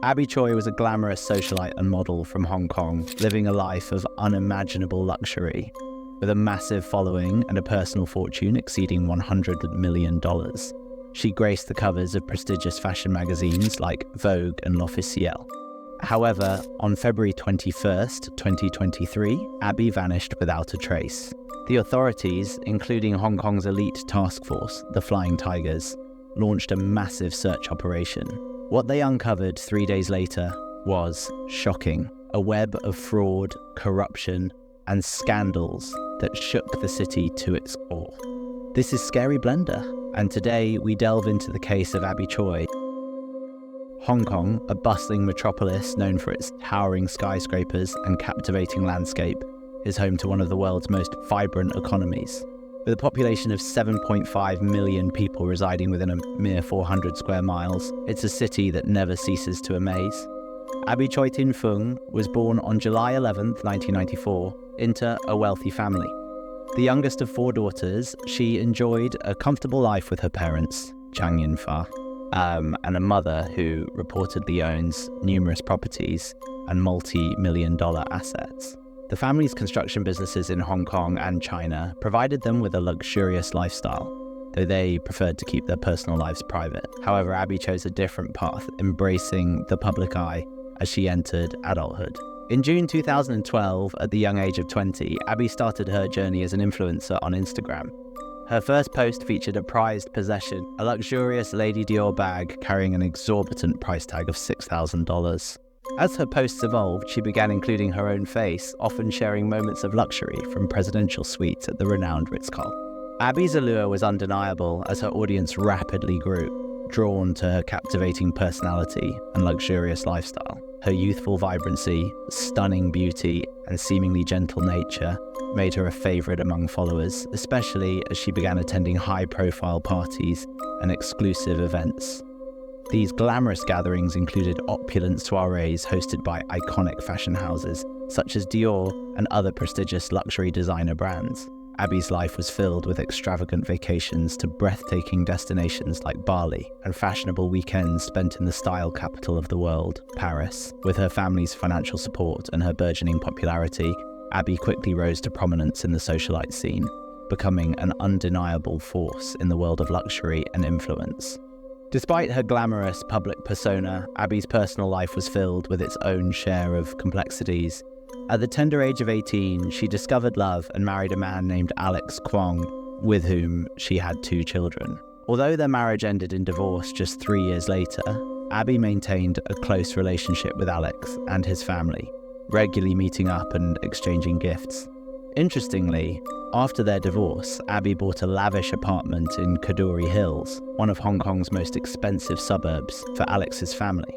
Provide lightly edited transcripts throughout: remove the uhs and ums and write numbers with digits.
Abby Choi was a glamorous socialite and model from Hong Kong, living a life of unimaginable luxury, with a massive following and a personal fortune exceeding $100 million. She graced the covers of prestigious fashion magazines like Vogue and L'Officiel. However, on February 21st, 2023, Abby vanished without a trace. The authorities, including Hong Kong's elite task force, the Flying Tigers, launched a massive search operation. What they uncovered 3 days later was shocking. A web of fraud, corruption, and scandals that shook the city to its core. This is Scary Blender, and today we delve into the case of Abby Choi. Hong Kong, a bustling metropolis known for its towering skyscrapers and captivating landscape, is home to one of the world's most vibrant economies. With a population of 7.5 million people residing within a mere 400 square miles, it's a city that never ceases to amaze. Abby Choi Tin Fung was born on July 11, 1994, into a wealthy family. The youngest of 4 daughters, she enjoyed a comfortable life with her parents, Chang Yin-fa, and a mother who reportedly owns numerous properties and multi-million-dollar assets. The family's construction businesses in Hong Kong and China provided them with a luxurious lifestyle, though they preferred to keep their personal lives private. However, Abby chose a different path, embracing the public eye as she entered adulthood. In June 2012, at the young age of 20, Abby started her journey as an influencer on Instagram. Her first post featured a prized possession, a luxurious Lady Dior bag carrying an exorbitant price tag of $6,000. As her posts evolved, she began including her own face, often sharing moments of luxury from presidential suites at the renowned Ritz-Carlton. Abby's allure was undeniable as her audience rapidly grew, drawn to her captivating personality and luxurious lifestyle. Her youthful vibrancy, stunning beauty, and seemingly gentle nature made her a favorite among followers, especially as she began attending high-profile parties and exclusive events. These glamorous gatherings included opulent soirees hosted by iconic fashion houses such as Dior and other prestigious luxury designer brands. Abby's life was filled with extravagant vacations to breathtaking destinations like Bali and fashionable weekends spent in the style capital of the world, Paris. With her family's financial support and her burgeoning popularity, Abby quickly rose to prominence in the socialite scene, becoming an undeniable force in the world of luxury and influence. Despite her glamorous public persona, Abby's personal life was filled with its own share of complexities. At the tender age of 18, she discovered love and married a man named Alex Kwong, with whom she had 2 children. Although their marriage ended in divorce just 3 years later, Abby maintained a close relationship with Alex and his family, regularly meeting up and exchanging gifts. Interestingly, after their divorce, Abby bought a lavish apartment in Kadoorie Hills, one of Hong Kong's most expensive suburbs, for Alex's family.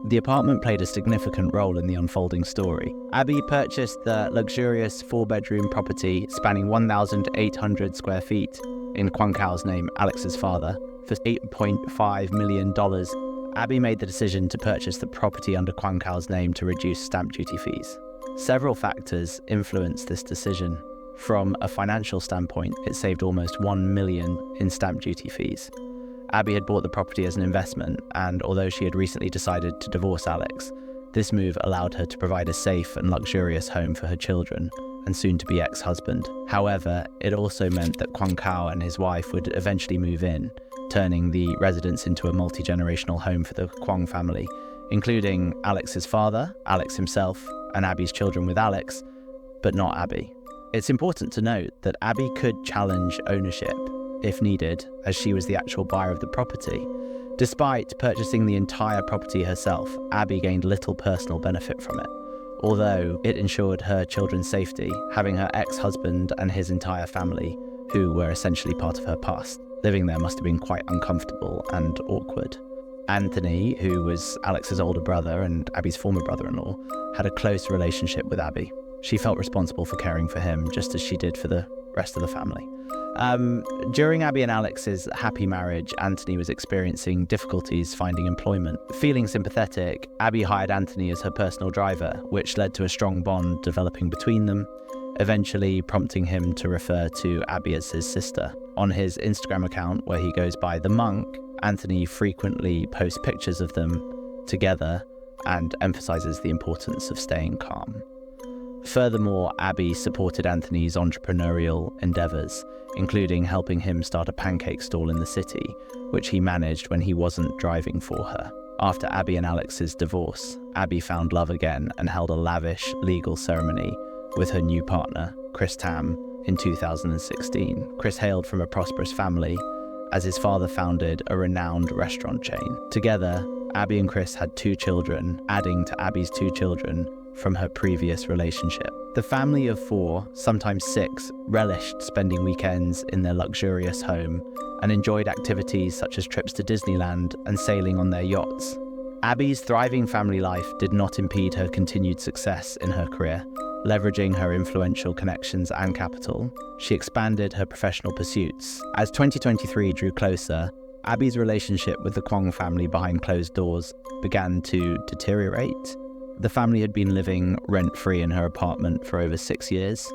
The apartment played a significant role in the unfolding story. Abby purchased the luxurious 4-bedroom property spanning 1,800 square feet in Kwang Kao's name, Alex's father, for $8.5 million. Abby made the decision to purchase the property under Kwang Kao's name to reduce stamp duty fees. Several factors influenced this decision. From a financial standpoint, it saved almost $1 million in stamp duty fees. Abby had bought the property as an investment, and although she had recently decided to divorce Alex, this move allowed her to provide a safe and luxurious home for her children and soon-to-be ex-husband. However, it also meant that Kwang Kao and his wife would eventually move in, turning the residence into a multi-generational home for the Kwang family, including Alex's father, Alex himself, and Abby's children with Alex, but not Abby. It's important to note that Abby could challenge ownership, if needed, as she was the actual buyer of the property. Despite purchasing the entire property herself, Abby gained little personal benefit from it, although it ensured her children's safety, having her ex-husband and his entire family, who were essentially part of her past. Living there must have been quite uncomfortable and awkward. Anthony, who was Alex's older brother and Abby's former brother-in-law, had a close relationship with Abby. She felt responsible for caring for him, just as she did for the rest of the family. During Abby and Alex's happy marriage, Anthony was experiencing difficulties finding employment. Feeling sympathetic, Abby hired Anthony as her personal driver, which led to a strong bond developing between them, eventually prompting him to refer to Abby as his sister. On his Instagram account, where he goes by The Monk, Anthony frequently posts pictures of them together and emphasizes the importance of staying calm. Furthermore, Abby supported Anthony's entrepreneurial endeavors, including helping him start a pancake stall in the city, which he managed when he wasn't driving for her. After Abby and Alex's divorce, Abby found love again and held a lavish legal ceremony with her new partner, Chris Tam, in 2016. Chris hailed from a prosperous family, as his father founded a renowned restaurant chain. Together, Abby and Chris had 2 children, adding to Abby's 2 children from her previous relationship. The family of 4, sometimes 6, relished spending weekends in their luxurious home and enjoyed activities such as trips to Disneyland and sailing on their yachts. Abby's thriving family life did not impede her continued success in her career. Leveraging her influential connections and capital, she expanded her professional pursuits. As 2023 drew closer, Abby's relationship with the Kwong family behind closed doors began to deteriorate. The family had been living rent-free in her apartment for over 6 years,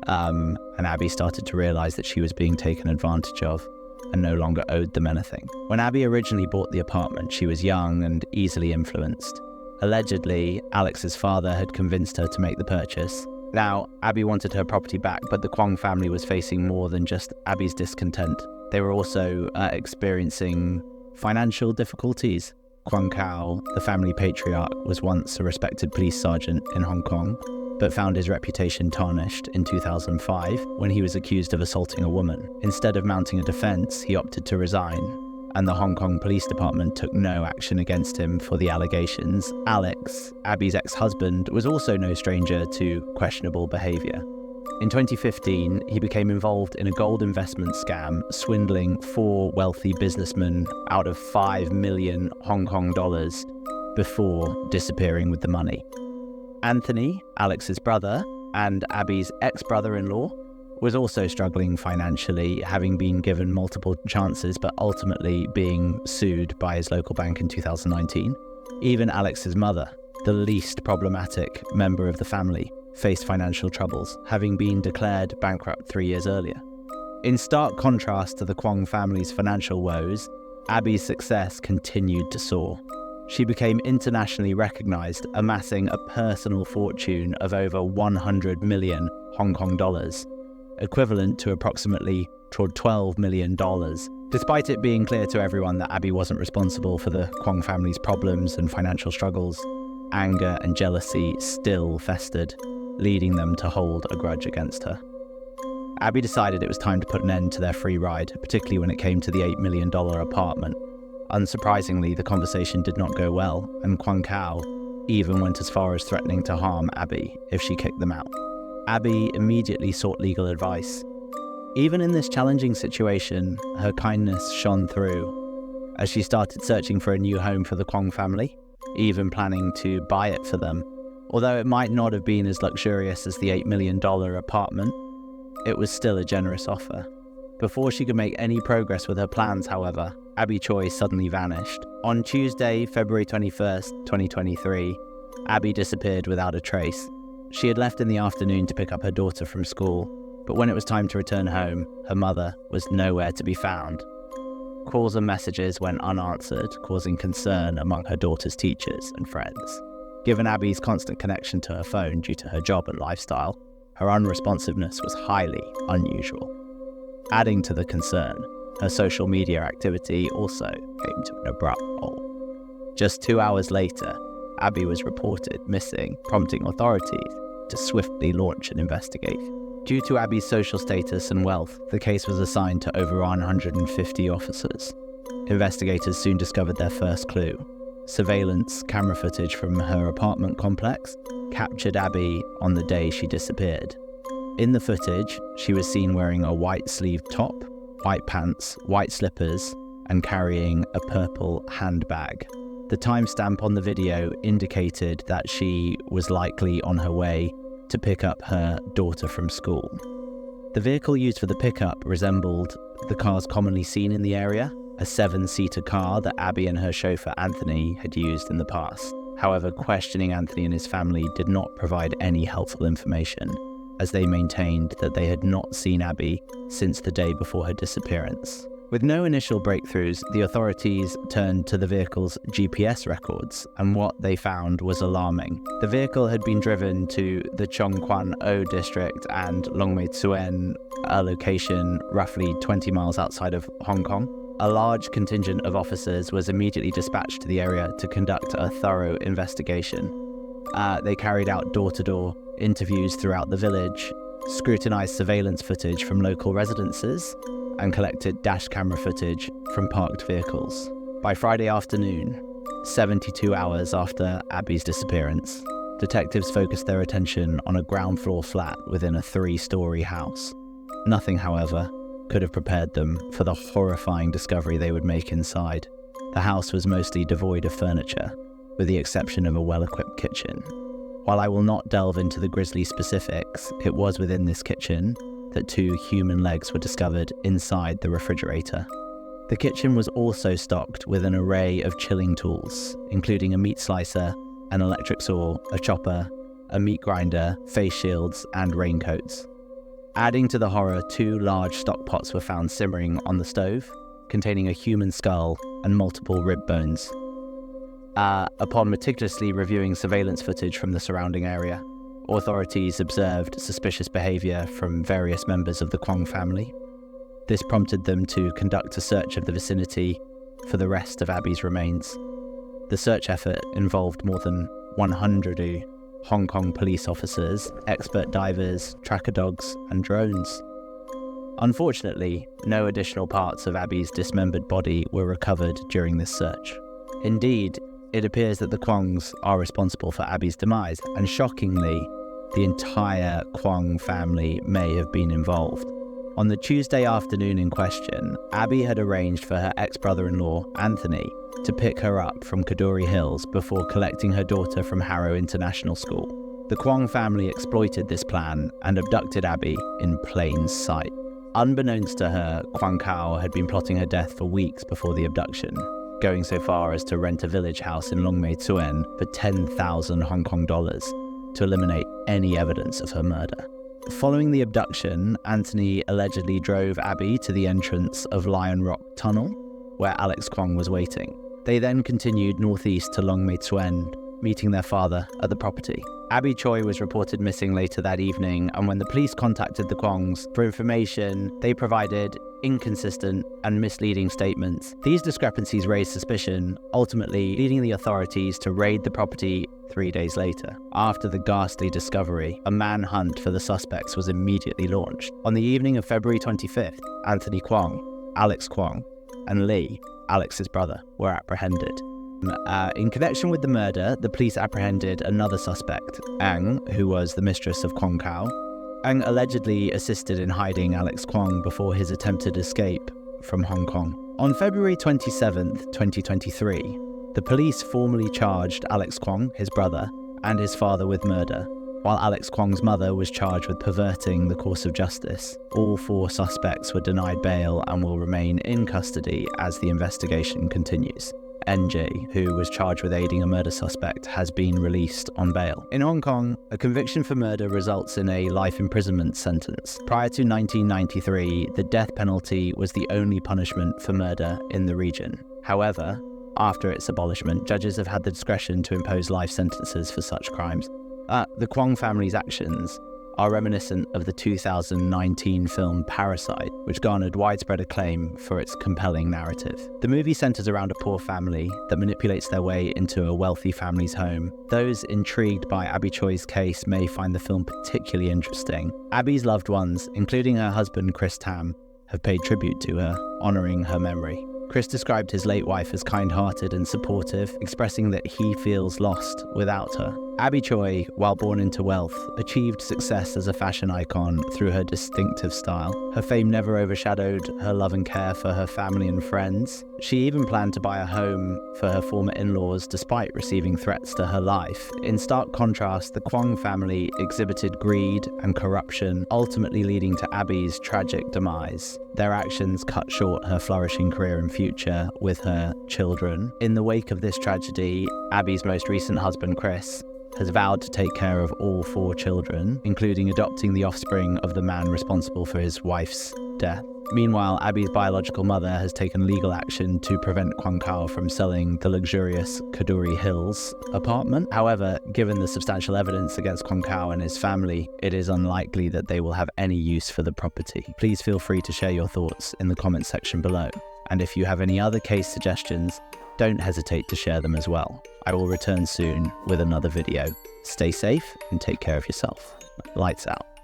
and Abby started to realize that she was being taken advantage of and no longer owed them anything. When Abby originally bought the apartment, she was young and easily influenced. Allegedly, Alex's father had convinced her to make the purchase. Now, Abby wanted her property back, but the Kwong family was facing more than just Abby's discontent. They were also experiencing financial difficulties. Kwang Kao, the family patriarch, was once a respected police sergeant in Hong Kong, but found his reputation tarnished in 2005 when he was accused of assaulting a woman. Instead of mounting a defense, he opted to resign, and the Hong Kong Police Department took no action against him for the allegations. Alex, Abby's ex-husband, was also no stranger to questionable behavior. In 2015, he became involved in a gold investment scam, swindling 4 wealthy businessmen out of 5 million Hong Kong dollars before disappearing with the money. Anthony, Alex's brother, and Abby's ex-brother-in-law, was also struggling financially, having been given multiple chances but ultimately being sued by his local bank in 2019. Even Alex's mother, the least problematic member of the family, faced financial troubles, having been declared bankrupt 3 years earlier. In stark contrast to the Kwong family's financial woes, Abby's success continued to soar. She became internationally recognized, amassing a personal fortune of over 100 million Hong Kong dollars, equivalent to approximately $12 million. Despite it being clear to everyone that Abby wasn't responsible for the Kwong family's problems and financial struggles, anger and jealousy still festered, leading them to hold a grudge against her. Abby decided it was time to put an end to their free ride, particularly when it came to the $8 million apartment. Unsurprisingly, the conversation did not go well, and Kwang Kao even went as far as threatening to harm Abby if she kicked them out. Abby immediately sought legal advice. Even in this challenging situation, her kindness shone through as she started searching for a new home for the Kwong family, even planning to buy it for them. Although it might not have been as luxurious as the $8 million apartment, it was still a generous offer. Before she could make any progress with her plans, however, Abby Choi suddenly vanished. On Tuesday, February 21st, 2023, Abby disappeared without a trace. She had left in the afternoon to pick up her daughter from school, but when it was time to return home, her mother was nowhere to be found. Calls and messages went unanswered, causing concern among her daughter's teachers and friends. Given Abby's constant connection to her phone due to her job and lifestyle, her unresponsiveness was highly unusual. Adding to the concern, her social media activity also came to an abrupt halt. Just 2 hours later, Abby was reported missing, prompting authorities to swiftly launch an investigation. Due to Abby's social status and wealth, the case was assigned to over 150 officers. Investigators soon discovered their first clue. Surveillance camera footage from her apartment complex captured Abby on the day she disappeared. In the footage, she was seen wearing a white-sleeved top, white pants, white slippers, and carrying a purple handbag. The timestamp on the video indicated that she was likely on her way to pick up her daughter from school. The vehicle used for the pickup resembled the cars commonly seen in the area, a 7-seater car that Abby and her chauffeur Anthony had used in the past. However, questioning Anthony and his family did not provide any helpful information, as they maintained that they had not seen Abby since the day before her disappearance. With no initial breakthroughs, the authorities turned to the vehicle's GPS records, and what they found was alarming. The vehicle had been driven to the Chongquan-o district and Longmei-tsuen, a location roughly 20 miles outside of Hong Kong. A large contingent of officers was immediately dispatched to the area to conduct a thorough investigation. They carried out door-to-door interviews throughout the village, scrutinized surveillance footage from local residences, and collected dash camera footage from parked vehicles. By Friday afternoon, 72 hours after Abby's disappearance, detectives focused their attention on a ground floor flat within a 3-story house. Nothing, however, could have prepared them for the horrifying discovery they would make inside. The house was mostly devoid of furniture, with the exception of a well-equipped kitchen. While I will not delve into the grisly specifics, it was within this kitchen that 2 human legs were discovered inside the refrigerator. The kitchen was also stocked with an array of chilling tools, including a meat slicer, an electric saw, a chopper, a meat grinder, face shields, and raincoats. Adding to the horror, 2 large stock pots were found simmering on the stove, containing a human skull and multiple rib bones. Upon meticulously reviewing surveillance footage from the surrounding area, authorities observed suspicious behavior from various members of the Kwong family. This prompted them to conduct a search of the vicinity for the rest of Abby's remains. The search effort involved more than 100 Hong Kong police officers, expert divers, tracker dogs, and drones. Unfortunately, no additional parts of Abby's dismembered body were recovered during this search. Indeed, it appears that the Kwongs are responsible for Abby's demise, and shockingly, the entire Kwong family may have been involved. On the Tuesday afternoon in question, Abby had arranged for her ex-brother-in-law, Anthony, to pick her up from Kadoorie Hills before collecting her daughter from Harrow International School. The Kwong family exploited this plan and abducted Abby in plain sight. Unbeknownst to her, Kwang Kao had been plotting her death for weeks before the abduction, going so far as to rent a village house in Longmei-tsuen for 10,000 Hong Kong dollars to eliminate any evidence of her murder. Following the abduction, Anthony allegedly drove Abby to the entrance of Lion Rock Tunnel, where Alex Kwong was waiting. They then continued northeast to Longmei-tsuen, meeting their father at the property. Abby Choi was reported missing later that evening, and when the police contacted the Kwongs for information, they provided inconsistent and misleading statements. These discrepancies raised suspicion, ultimately leading the authorities to raid the property 3 days later. After the ghastly discovery, a manhunt for the suspects was immediately launched. On the evening of February 25th, Anthony Kwong, Alex Kwong, and Lee, Alex's brother, were apprehended. In connection with the murder, the police apprehended another suspect, Ang, who was the mistress of Kwong Kao. Ang allegedly assisted in hiding Alex Kwong before his attempted escape from Hong Kong. On February 27, 2023, the police formally charged Alex Kwong, his brother, and his father with murder, while Alex Kwong's mother was charged with perverting the course of justice. All 4 suspects were denied bail and will remain in custody as the investigation continues. NJ, who was charged with aiding a murder suspect, has been released on bail. In Hong Kong, a conviction for murder results in a life imprisonment sentence. Prior to 1993, the death penalty was the only punishment for murder in the region. However, after its abolishment, judges have had the discretion to impose life sentences for such crimes. The Kwong family's actions are reminiscent of the 2019 film Parasite, which garnered widespread acclaim for its compelling narrative. The movie centers around a poor family that manipulates their way into a wealthy family's home. Those intrigued by Abby Choi's case may find the film particularly interesting. Abby's loved ones, including her husband Chris Tam, have paid tribute to her, honoring her memory. Chris described his late wife as kind-hearted and supportive, expressing that he feels lost without her. Abby Choi, while born into wealth, achieved success as a fashion icon through her distinctive style. Her fame never overshadowed her love and care for her family and friends. She even planned to buy a home for her former in-laws despite receiving threats to her life. In stark contrast, the Kwong family exhibited greed and corruption, ultimately leading to Abby's tragic demise. Their actions cut short her flourishing career and future with her children. In the wake of this tragedy, Abby's most recent husband, Chris, has vowed to take care of all 4 children, including adopting the offspring of the man responsible for his wife's death. Meanwhile, Abby's biological mother has taken legal action to prevent Kwang Kao from selling the luxurious Kaduri Hills apartment. However, given the substantial evidence against Kwang Kao and his family, it is unlikely that they will have any use for the property. Please feel free to share your thoughts in the comments section below. And if you have any other case suggestions, don't hesitate to share them as well. I will return soon with another video. Stay safe and take care of yourself. Lights out.